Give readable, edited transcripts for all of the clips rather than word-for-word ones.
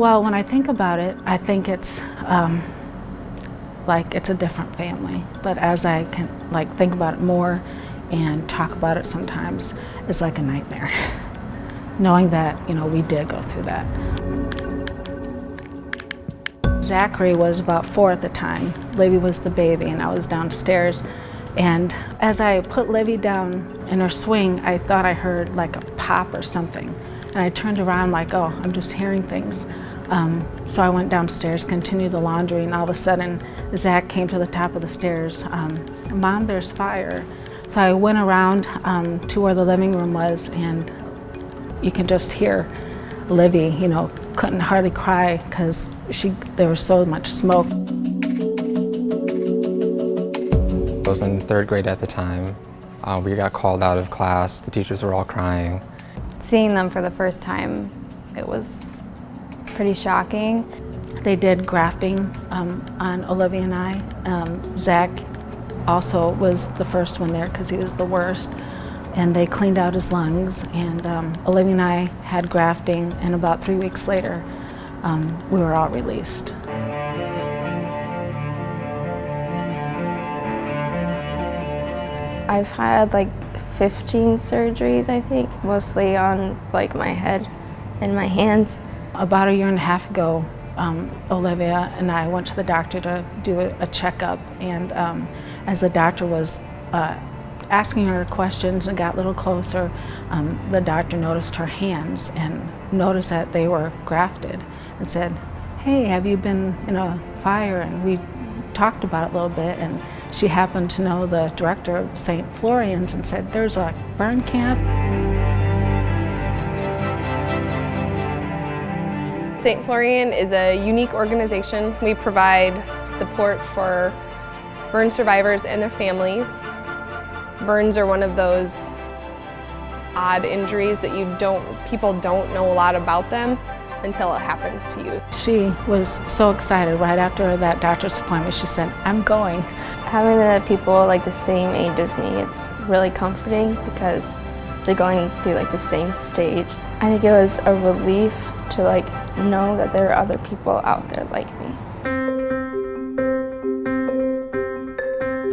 Well, when I think about it, I think it's like it's a different family. But as I can think about it more and talk about it sometimes, it's like a nightmare. Knowing that, we did go through that. Zachary was about 4 at the time. Livy was the baby, and I was downstairs. And as I put Livy down in her swing, I thought I heard like a pop or something. And I turned around like, oh, I'm just hearing things. So I went downstairs, continued the laundry, and all of a sudden, Zach came to the top of the stairs. Mom, there's fire. So I went around to where the living room was, and you can just hear Livy, couldn't hardly cry because there was so much smoke. I was in 3rd grade at the time. We got called out of class. The teachers were all crying. Seeing them for the first time, it was pretty shocking. They did grafting on Olivia and I. Zach also was the first one there because he was the worst. And they cleaned out his lungs. And Olivia and I had grafting, and about 3 weeks later, we were all released. I've had 15 surgeries, I think, mostly on my head and my hands. About 1.5 years ago, Olivia and I went to the doctor to do a checkup, and as the doctor was asking her questions and got a little closer, the doctor noticed her hands and noticed that they were grafted and said, hey, have you been in a fire? And we talked about it a little bit, and she happened to know the director of St. Florian's and said, there's a burn camp. St. Florian is a unique organization. We provide support for burn survivors and their families. Burns are one of those odd injuries that people don't know a lot about them until it happens to you. She was so excited right after that doctor's appointment. She said, I'm going. Having the people the same age as me, it's really comforting because they're going through the same stage. I think it was a relief to know that there are other people out there like me.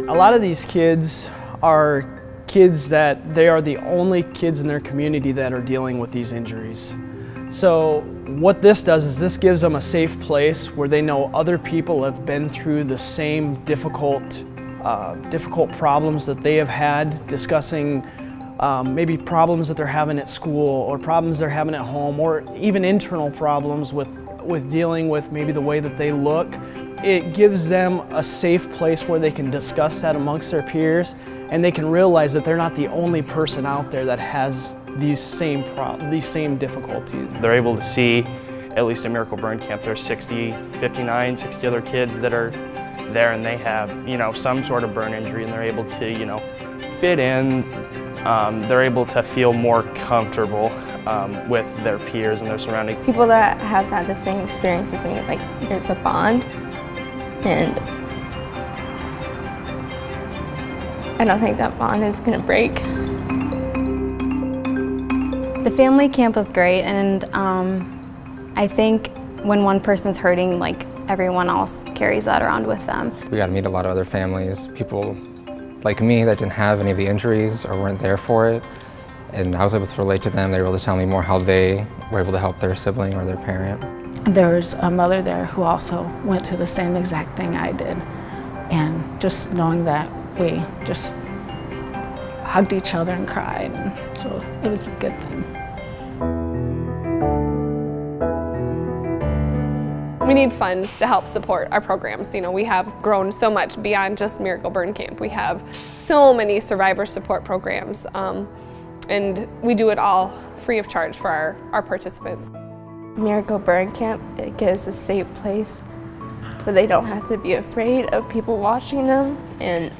A lot of these kids are kids that they are the only kids in their community that are dealing with these injuries. So what this does is this gives them a safe place where they know other people have been through the same difficult problems that they have had, discussing maybe problems that they're having at school or problems they're having at home, or even internal problems with dealing with maybe the way that they look. It gives them a safe place where they can discuss that amongst their peers, and they can realize that they're not the only person out there that has these same difficulties. They're able to see, at least at Miracle Burn Camp, there's 60 other kids that are there, and they have, some sort of burn injury, and they're able to, fit in. They're able to feel more comfortable with their peers and their surroundings. People that have had the same experience as me, there's a bond, and I don't think that bond is going to break. The family camp was great, and I think when one person's hurting, everyone else carries that around with them. We got to meet a lot of other families, people like me that didn't have any of the injuries or weren't there for it, and I was able to relate to them. They were able to tell me more how they were able to help their sibling or their parent. There's a mother there who also went through the same exact thing I did, and just knowing that we just hugged each other and cried, and so it was a good thing. We need funds to help support our programs. We have grown so much beyond just Miracle Burn Camp. We have so many survivor support programs, and we do it all free of charge for our participants. Miracle Burn Camp, it gives a safe place where they don't have to be afraid of people watching them, and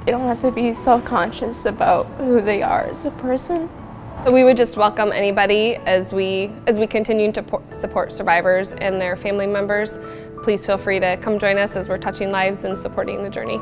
they don't have to be self-conscious about who they are as a person. We would just welcome anybody as we continue to support survivors and their family members. Please feel free to come join us as we're touching lives and supporting the journey.